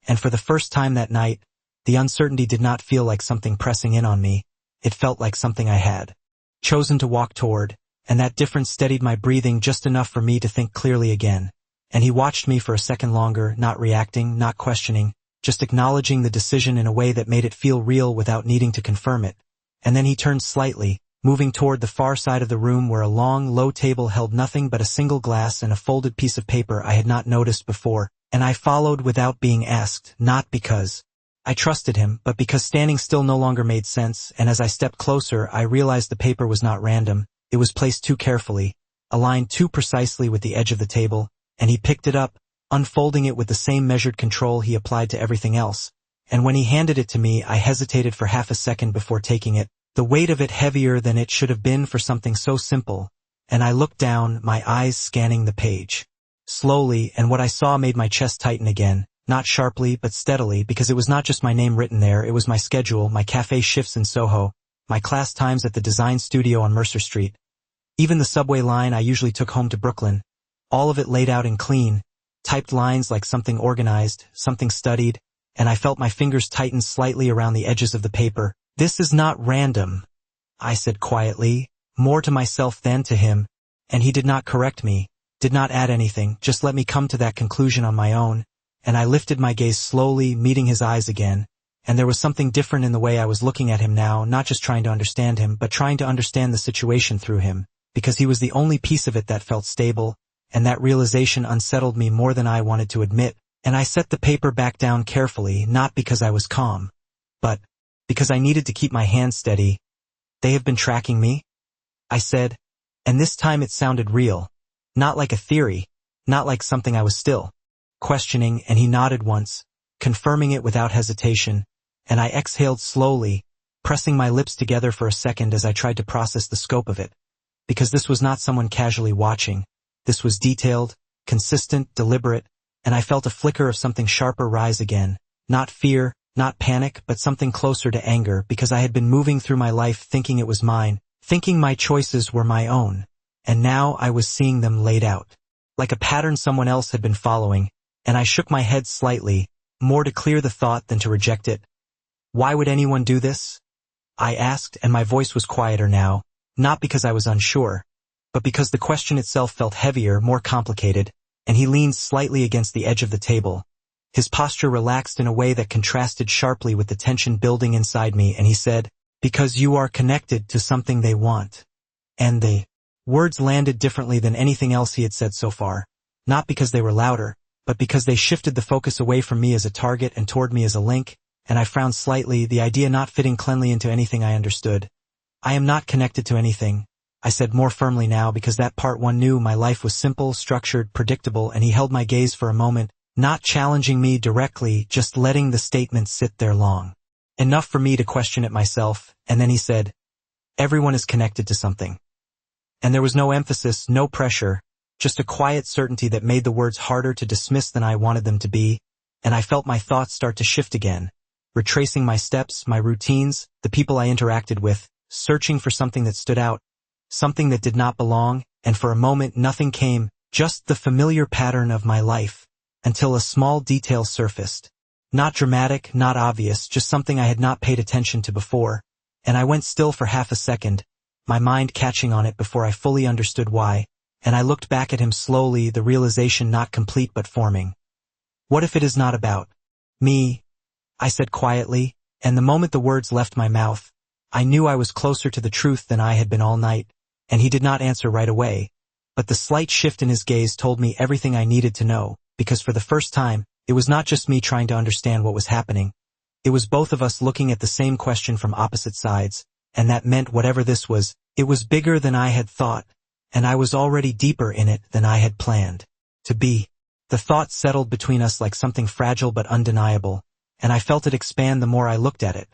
and for the first time that night, the uncertainty did not feel like something pressing in on me, it felt like something I had chosen to walk toward, and that difference steadied my breathing just enough for me to think clearly again. And he watched me for a second longer, not reacting, not questioning, just acknowledging the decision in a way that made it feel real without needing to confirm it. And then he turned slightly, moving toward the far side of the room where a long, low table held nothing but a single glass and a folded piece of paper I had not noticed before, and I followed without being asked, not because I trusted him, but because standing still no longer made sense, and as I stepped closer, I realized the paper was not random, it was placed too carefully, aligned too precisely with the edge of the table, and he picked it up, unfolding it with the same measured control he applied to everything else, and when he handed it to me, I hesitated for half a second before taking it, the weight of it heavier than it should have been for something so simple, and I looked down, my eyes scanning the page. Slowly, and what I saw made my chest tighten again, not sharply but steadily, because it was not just my name written there, it was my schedule, my cafe shifts in Soho, my class times at the design studio on Mercer Street, even the subway line I usually took home to Brooklyn, all of it laid out in clean, typed lines like something organized, something studied, and I felt my fingers tighten slightly around the edges of the paper. "This is not random," I said quietly, more to myself than to him, and he did not correct me, did not add anything, just let me come to that conclusion on my own, and I lifted my gaze slowly, meeting his eyes again, and there was something different in the way I was looking at him now, not just trying to understand him, but trying to understand the situation through him, because he was the only piece of it that felt stable, and that realization unsettled me more than I wanted to admit, and I set the paper back down carefully, not because I was calm, but because I needed to keep my hand steady. "They have been tracking me?" I said, and this time it sounded real, not like a theory, not like something I was still questioning, and he nodded once, confirming it without hesitation, and I exhaled slowly, pressing my lips together for a second as I tried to process the scope of it, because this was not someone casually watching, this was detailed, consistent, deliberate, and I felt a flicker of something sharper rise again, not fear, not panic, but something closer to anger, because I had been moving through my life thinking it was mine, thinking my choices were my own, and now I was seeing them laid out, like a pattern someone else had been following, and I shook my head slightly, more to clear the thought than to reject it. "Why would anyone do this?" I asked, and my voice was quieter now, not because I was unsure, but because the question itself felt heavier, more complicated, and he leaned slightly against the edge of the table. His posture relaxed in a way that contrasted sharply with the tension building inside me, and he said, "Because you are connected to something they want." And the words landed differently than anything else he had said so far, not because they were louder, but because they shifted the focus away from me as a target and toward me as a link, and I frowned slightly, the idea not fitting cleanly into anything I understood. "I am not connected to anything," I said more firmly now, because that part one knew my life was simple, structured, predictable, and he held my gaze for a moment, not challenging me directly, just letting the statement sit there long enough for me to question it myself, and then he said, "Everyone is connected to something." And there was no emphasis, no pressure, just a quiet certainty that made the words harder to dismiss than I wanted them to be, and I felt my thoughts start to shift again, retracing my steps, my routines, the people I interacted with, searching for something that stood out, something that did not belong, and for a moment nothing came, just the familiar pattern of my life, until a small detail surfaced. Not dramatic, not obvious, just something I had not paid attention to before, and I went still for half a second, my mind catching on it before I fully understood why, and I looked back at him slowly, the realization not complete but forming. What if it is not about me? I said quietly, and the moment the words left my mouth, I knew I was closer to the truth than I had been all night, and he did not answer right away, but the slight shift in his gaze told me everything I needed to know, because for the first time, it was not just me trying to understand what was happening. It was both of us looking at the same question from opposite sides, and that meant whatever this was, it was bigger than I had thought, and I was already deeper in it than I had planned to be. The thought settled between us like something fragile but undeniable, and I felt it expand the more I looked at it.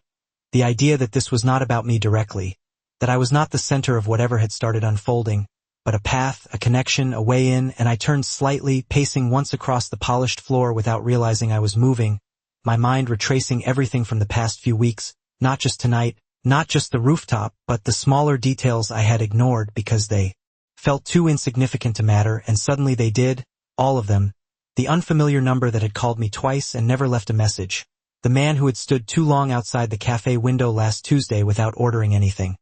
The idea that this was not about me directly, that I was not the center of whatever had started unfolding, but a path, a connection, a way in, and I turned slightly, pacing once across the polished floor without realizing I was moving, my mind retracing everything from the past few weeks, not just tonight, not just the rooftop, but the smaller details I had ignored because they felt too insignificant to matter, and suddenly they did, all of them. The unfamiliar number that had called me twice and never left a message. The man who had stood too long outside the cafe window last Tuesday without ordering anything.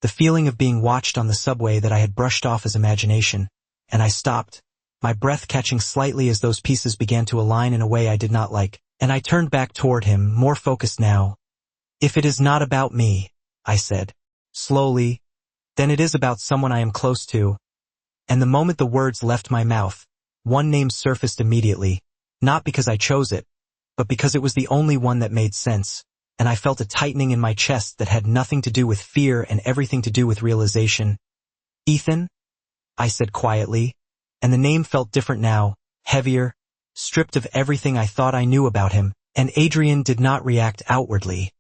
The feeling of being watched on the subway that I had brushed off as imagination, and I stopped, my breath catching slightly as those pieces began to align in a way I did not like, and I turned back toward him, more focused now. If it is not about me, I said, slowly, then it is about someone I am close to. And the moment the words left my mouth, one name surfaced immediately, not because I chose it, but because it was the only one that made sense. And I felt a tightening in my chest that had nothing to do with fear and everything to do with realization. Ethan? I said quietly, and the name felt different now, heavier, stripped of everything I thought I knew about him, and Adrian did not react outwardly.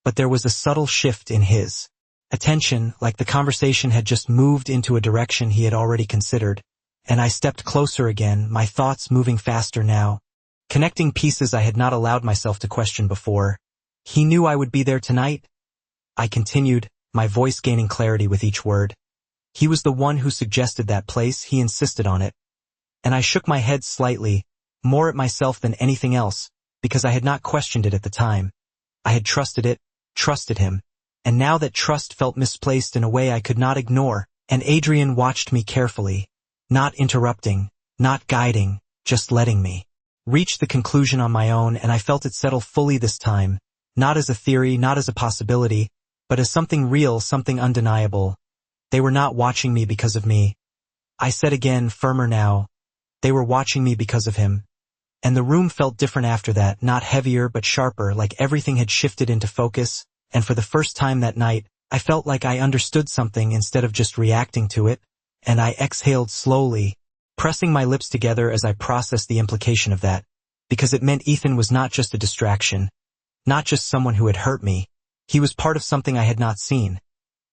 But there was a subtle shift in his attention, like the conversation had just moved into a direction he had already considered, and I stepped closer again, my thoughts moving faster now, connecting pieces I had not allowed myself to question before. He knew I would be there tonight? I continued, my voice gaining clarity with each word. He was the one who suggested that place, he insisted on it. And I shook my head slightly, more at myself than anything else, because I had not questioned it at the time. I had trusted it, trusted him, and now that trust felt misplaced in a way I could not ignore, and Adrian watched me carefully, not interrupting, not guiding, just letting me reach the conclusion on my own, and I felt it settle fully this time. Not as a theory, not as a possibility, but as something real, something undeniable. They were not watching me because of me. I said again, firmer now. They were watching me because of him. And the room felt different after that, not heavier but sharper, like everything had shifted into focus, and for the first time that night, I felt like I understood something instead of just reacting to it, and I exhaled slowly, pressing my lips together as I processed the implication of that, because it meant Ethan was not just a distraction. Not just someone who had hurt me, he was part of something I had not seen,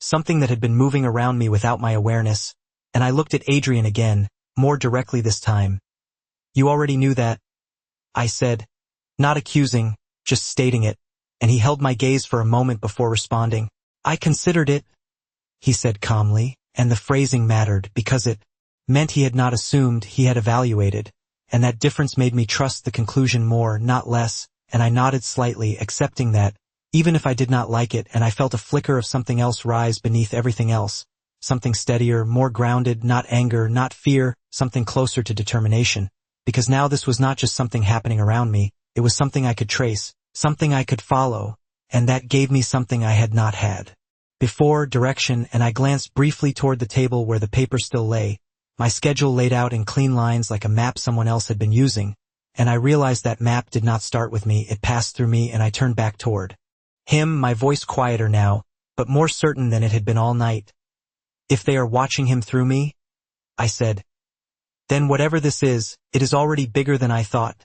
something that had been moving around me without my awareness, and I looked at Adrian again, more directly this time. You already knew that? I said, not accusing, just stating it, and he held my gaze for a moment before responding. I considered it, he said calmly, and the phrasing mattered because it meant he had not assumed, he had evaluated, and that difference made me trust the conclusion more, not less. And I nodded slightly, accepting that, even if I did not like it, and I felt a flicker of something else rise beneath everything else, something steadier, more grounded, not anger, not fear, something closer to determination, because now this was not just something happening around me, it was something I could trace, something I could follow, and that gave me something I had not had before, direction, and I glanced briefly toward the table where the paper still lay, my schedule laid out in clean lines like a map someone else had been using. And I realized that map did not start with me, it passed through me, and I turned back toward him, my voice quieter now, but more certain than it had been all night. If they are watching him through me, I said, then whatever this is, it is already bigger than I thought.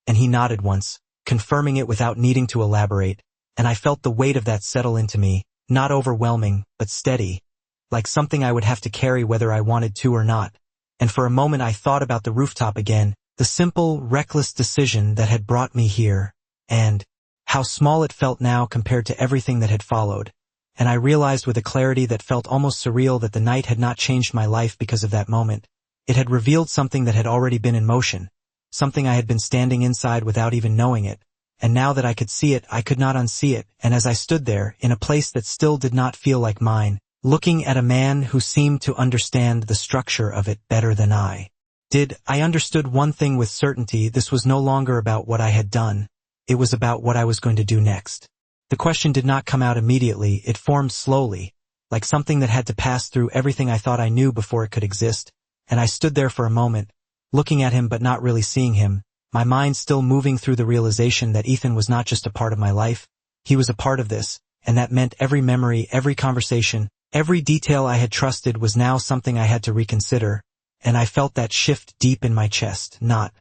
And he nodded once, confirming it without needing to elaborate, and I felt the weight of that settle into me, not overwhelming, but steady, like something I would have to carry whether I wanted to or not. And for a moment I thought about the rooftop again, the simple, reckless decision that had brought me here, and how small it felt now compared to everything that had followed. And I realized with a clarity that felt almost surreal that the night had not changed my life because of that moment. It had revealed something that had already been in motion, something I had been standing inside without even knowing it, and now that I could see it, I could not unsee it, and as I stood there, in a place that still did not feel like mine, looking at a man who seemed to understand the structure of it better than I did, I understood one thing with certainty: this was no longer about what I had done, it was about what I was going to do next. The question did not come out immediately, it formed slowly, like something that had to pass through everything I thought I knew before it could exist, and I stood there for a moment, looking at him but not really seeing him, my mind still moving through the realization that Ethan was not just a part of my life, he was a part of this, and that meant every memory, every conversation, every detail I had trusted was now something I had to reconsider, and I felt that shift deep in my chest, not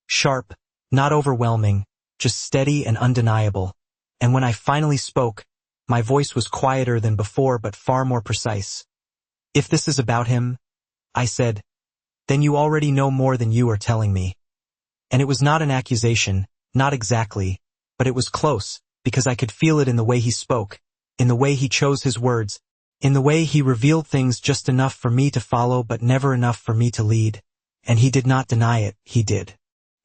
sharp, not overwhelming, just steady and undeniable. And when I finally spoke, my voice was quieter than before but far more precise. "If this is about him," I said, "then you already know more than you are telling me." And it was not an accusation, not exactly, but it was close, because I could feel it in the way he spoke, in the way he chose his words, in the way he revealed things just enough for me to follow but never enough for me to lead. And he did not deny it, he did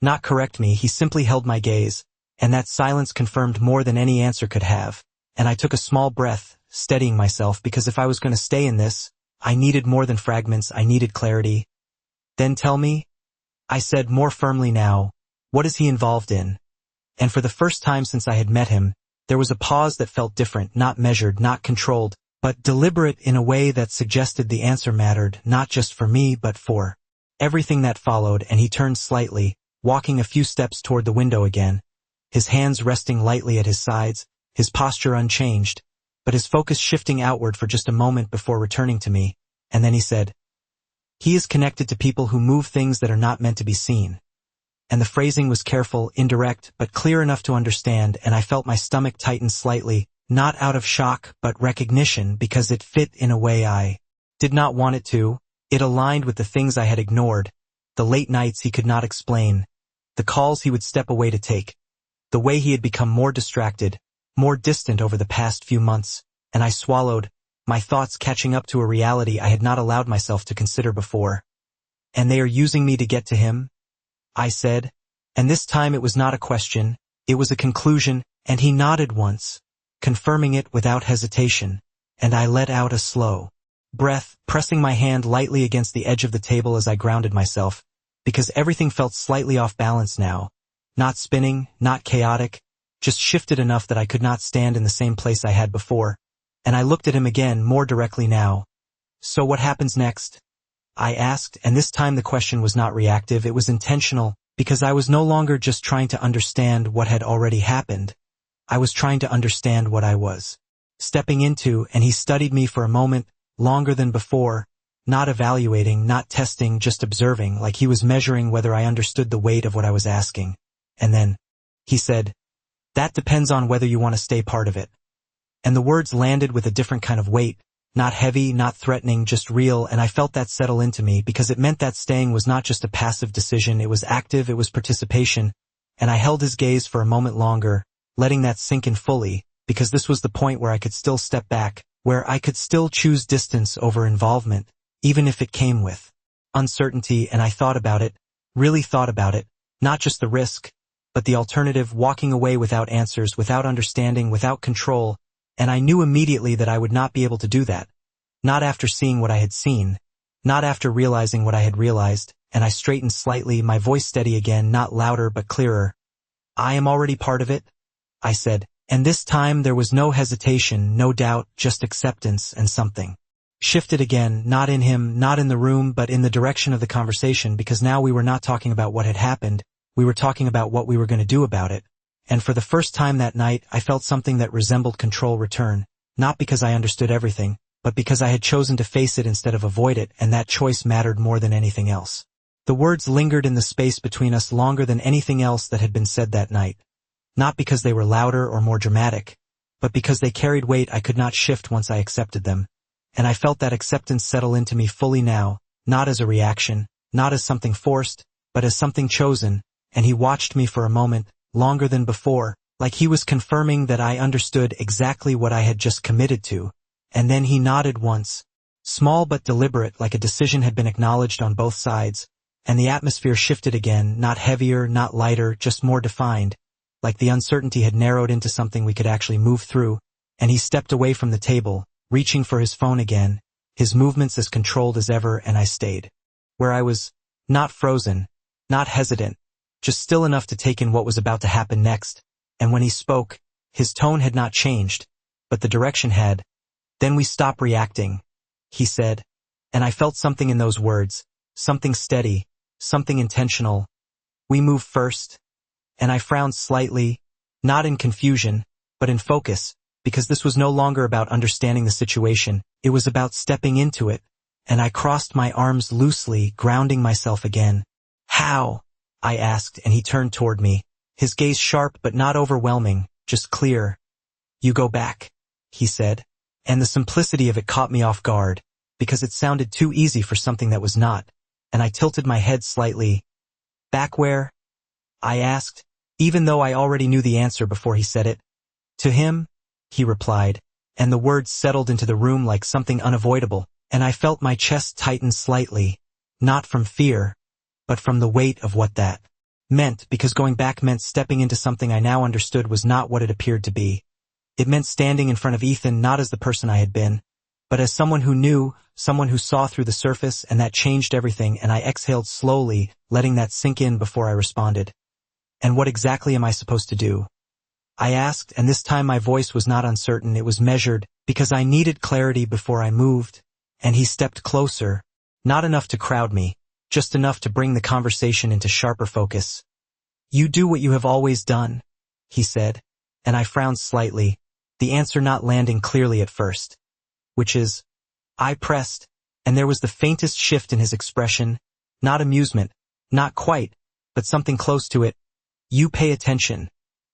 not correct me, he simply held my gaze, and that silence confirmed more than any answer could have, and I took a small breath, steadying myself, because if I was going to stay in this, I needed more than fragments, I needed clarity. "Then tell me," I said more firmly now, "what is he involved in?" And for the first time since I had met him, there was a pause that felt different, not measured, not controlled, but deliberate in a way that suggested the answer mattered, not just for me but for everything that followed. And he turned slightly, walking a few steps toward the window again, his hands resting lightly at his sides, his posture unchanged, but his focus shifting outward for just a moment before returning to me, and then he said, "He is connected to people who move things that are not meant to be seen." And the phrasing was careful, indirect, but clear enough to understand, and I felt my stomach tighten slightly, not out of shock, but recognition, because it fit in a way I did not want it to. It aligned with the things I had ignored, the late nights he could not explain, the calls he would step away to take, the way he had become more distracted, more distant over the past few months, and I swallowed, my thoughts catching up to a reality I had not allowed myself to consider before. "And they are using me to get to him?" I said, and this time it was not a question, it was a conclusion, and he nodded once, confirming it without hesitation, and I let out a slow breath, pressing my hand lightly against the edge of the table as I grounded myself, because everything felt slightly off balance now, not spinning, not chaotic, just shifted enough that I could not stand in the same place I had before, and I looked at him again more directly now. "So what happens next?" I asked, and this time the question was not reactive, it was intentional, because I was no longer just trying to understand what had already happened. I was trying to understand what I was stepping into, and he studied me for a moment, longer than before, not evaluating, not testing, just observing, like he was measuring whether I understood the weight of what I was asking. And then he said, "That depends on whether you want to stay part of it." And the words landed with a different kind of weight, not heavy, not threatening, just real, and I felt that settle into me, because it meant that staying was not just a passive decision, it was active, it was participation, and I held his gaze for a moment longer, letting that sink in fully, because this was the point where I could still step back, where I could still choose distance over involvement, even if it came with uncertainty. And I thought about it, really thought about it, not just the risk, but the alternative, walking away without answers, without understanding, without control, and I knew immediately that I would not be able to do that, not after seeing what I had seen, not after realizing what I had realized, and I straightened slightly, my voice steady again, not louder but clearer. "I am already part of it," I said, and this time there was no hesitation, no doubt, just acceptance, and something shifted again, not in him, not in the room, but in the direction of the conversation, because now we were not talking about what had happened, we were talking about what we were going to do about it. And for the first time that night, I felt something that resembled control return, not because I understood everything, but because I had chosen to face it instead of avoid it, and that choice mattered more than anything else. The words lingered in the space between us longer than anything else that had been said that night, not because they were louder or more dramatic, but because they carried weight I could not shift once I accepted them, and I felt that acceptance settle into me fully now, not as a reaction, not as something forced, but as something chosen. And he watched me for a moment, longer than before, like he was confirming that I understood exactly what I had just committed to, and then he nodded once, small but deliberate, like a decision had been acknowledged on both sides, and the atmosphere shifted again, not heavier, not lighter, just more defined, like the uncertainty had narrowed into something we could actually move through, and he stepped away from the table, reaching for his phone again, his movements as controlled as ever, and I stayed. Where I was, not frozen, not hesitant, just still enough to take in what was about to happen next, and when he spoke, his tone had not changed, but the direction had. "Then we stop reacting," he said, and I felt something in those words, something steady, something intentional. "We move first," and I frowned slightly, not in confusion, but in focus, because this was no longer about understanding the situation, it was about stepping into it, and I crossed my arms loosely, grounding myself again. "How?" I asked, and he turned toward me, his gaze sharp but not overwhelming, just clear. "You go back," he said, and the simplicity of it caught me off guard, because it sounded too easy for something that was not, and I tilted my head slightly. "Back where?" I asked, even though I already knew the answer before he said it. "To him," he replied, and the words settled into the room like something unavoidable, and I felt my chest tighten slightly, not from fear, but from the weight of what that meant, because going back meant stepping into something I now understood was not what it appeared to be. It meant standing in front of Ethan not as the person I had been, but as someone who knew, someone who saw through the surface, and that changed everything, and I exhaled slowly, letting that sink in before I responded. "And what exactly am I supposed to do?" I asked, and this time my voice was not uncertain, it was measured, because I needed clarity before I moved, and he stepped closer, not enough to crowd me, just enough to bring the conversation into sharper focus. "You do what you have always done," he said, and I frowned slightly, the answer not landing clearly at first. "Which is?" I pressed, and there was the faintest shift in his expression, not amusement, not quite, but something close to it. "You pay attention,"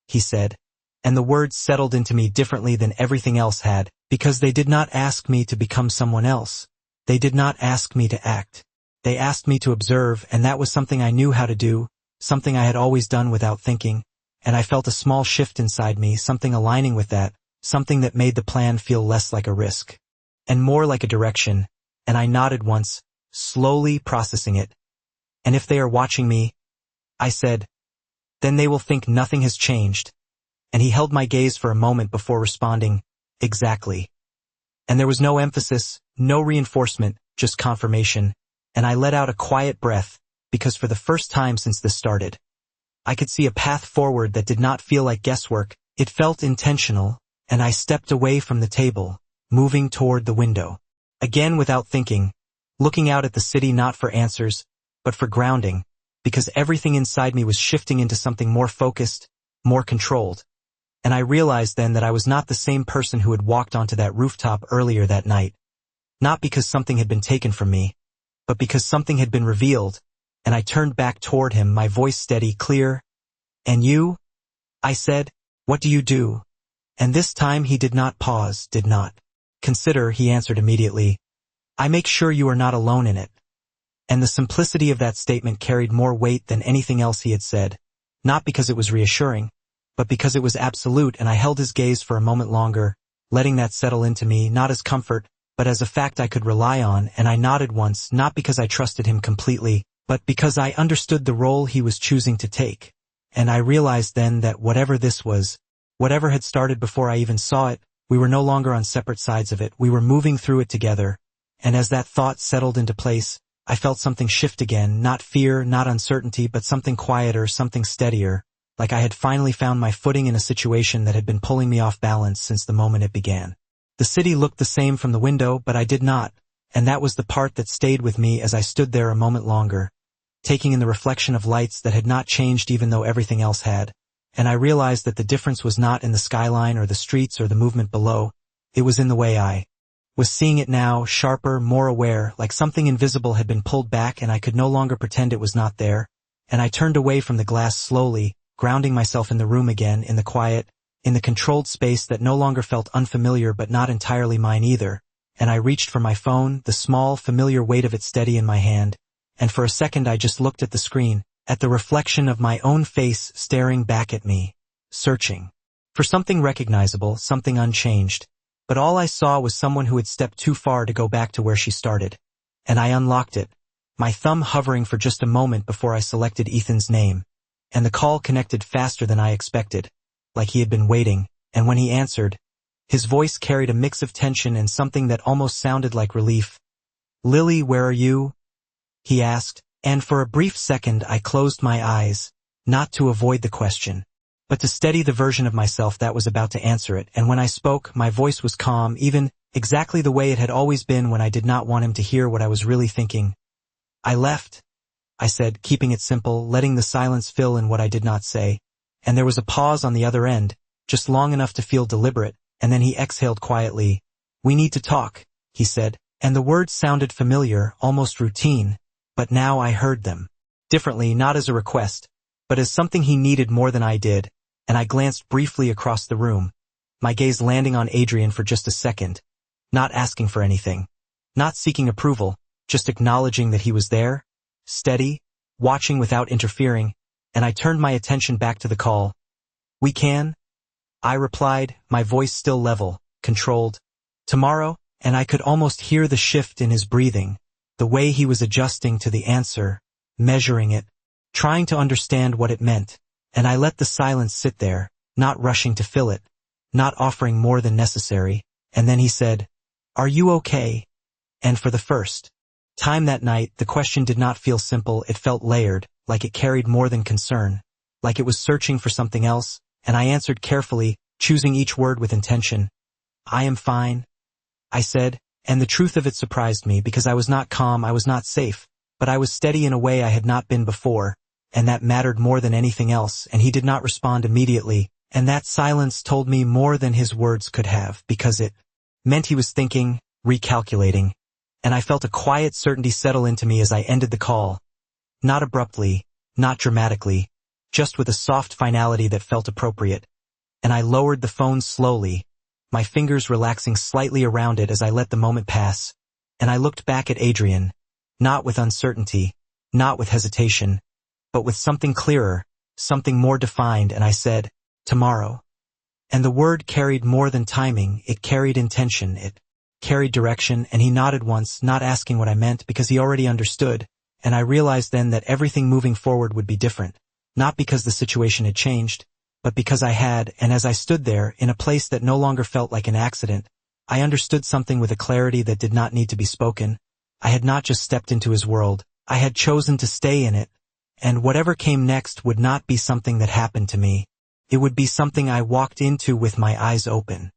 he said, and the words settled into me differently than everything else had, because they did not ask me to become someone else. They did not ask me to act. They asked me to observe, and that was something I knew how to do, something I had always done without thinking, and I felt a small shift inside me, something aligning with that, something that made the plan feel less like a risk, and more like a direction, and I nodded once, slowly processing it. "And if they are watching me," I said, "then they will think nothing has changed," and he held my gaze for a moment before responding, "Exactly." And there was no emphasis, no reinforcement, just confirmation, and I let out a quiet breath, because for the first time since this started, I could see a path forward that did not feel like guesswork, it felt intentional, and I stepped away from the table, moving toward the window. Again without thinking, looking out at the city not for answers, but for grounding, because everything inside me was shifting into something more focused, more controlled. And I realized then that I was not the same person who had walked onto that rooftop earlier that night. Not because something had been taken from me, but because something had been revealed, and I turned back toward him, my voice steady, clear. "And you?" I said, "What do you do?" And this time he did not pause, did not consider, he answered immediately, "I make sure you are not alone in it." And the simplicity of that statement carried more weight than anything else he had said, not because it was reassuring, but because it was absolute, and I held his gaze for a moment longer, letting that settle into me, not as comfort, but as a fact I could rely on, and I nodded once, not because I trusted him completely, but because I understood the role he was choosing to take. And I realized then that whatever this was, whatever had started before I even saw it, we were no longer on separate sides of it, we were moving through it together, and as that thought settled into place, I felt something shift again, not fear, not uncertainty, but something quieter, something steadier, like I had finally found my footing in a situation that had been pulling me off balance since the moment it began. The city looked the same from the window, but I did not, and that was the part that stayed with me as I stood there a moment longer, taking in the reflection of lights that had not changed even though everything else had, and I realized that the difference was not in the skyline or the streets or the movement below, it was in the way I was seeing it now, sharper, more aware, like something invisible had been pulled back and I could no longer pretend it was not there, and I turned away from the glass slowly, grounding myself in the room again, in the quiet, in the controlled space that no longer felt unfamiliar but not entirely mine either, and I reached for my phone, the small, familiar weight of it steady in my hand, and for a second I just looked at the screen, at the reflection of my own face staring back at me, searching for something recognizable, something unchanged, but all I saw was someone who had stepped too far to go back to where she started, and I unlocked it, my thumb hovering for just a moment before I selected Ethan's name, and the call connected faster than I expected, like he had been waiting, and when he answered, his voice carried a mix of tension and something that almost sounded like relief. "Lily, where are you?" he asked, and for a brief second I closed my eyes, not to avoid the question, but to steady the version of myself that was about to answer it, and when I spoke, my voice was calm, even exactly the way it had always been when I did not want him to hear what I was really thinking. "I left," I said, keeping it simple, letting the silence fill in what I did not say, and there was a pause on the other end, just long enough to feel deliberate, and then he exhaled quietly. "We need to talk," he said, and the words sounded familiar, almost routine, but now I heard them differently, not as a request, but as something he needed more than I did, and I glanced briefly across the room, my gaze landing on Adrian for just a second, not asking for anything, not seeking approval, just acknowledging that he was there, steady, watching without interfering, and I turned my attention back to the call. "We can?" I replied, my voice still level, controlled. "Tomorrow?" And I could almost hear the shift in his breathing, the way he was adjusting to the answer, measuring it, trying to understand what it meant, and I let the silence sit there, not rushing to fill it, not offering more than necessary, and then he said, "Are you okay?" And for the first time that night, the question did not feel simple, it felt layered, like it carried more than concern, like it was searching for something else, and I answered carefully, choosing each word with intention. "I am fine," I said, and the truth of it surprised me because I was not calm, I was not safe, but I was steady in a way I had not been before, and that mattered more than anything else, and he did not respond immediately, and that silence told me more than his words could have, because it meant he was thinking, recalculating, and I felt a quiet certainty settle into me as I ended the call. Not abruptly, not dramatically, just with a soft finality that felt appropriate, and I lowered the phone slowly, my fingers relaxing slightly around it as I let the moment pass, and I looked back at Adrian, not with uncertainty, not with hesitation, but with something clearer, something more defined, and I said, "Tomorrow." And the word carried more than timing, it carried intention, it carried direction, and he nodded once, not asking what I meant because he already understood, and I realized then that everything moving forward would be different, not because the situation had changed, but because I had, and as I stood there, in a place that no longer felt like an accident, I understood something with a clarity that did not need to be spoken. I had not just stepped into his world, I had chosen to stay in it, and whatever came next would not be something that happened to me. It would be something I walked into with my eyes open.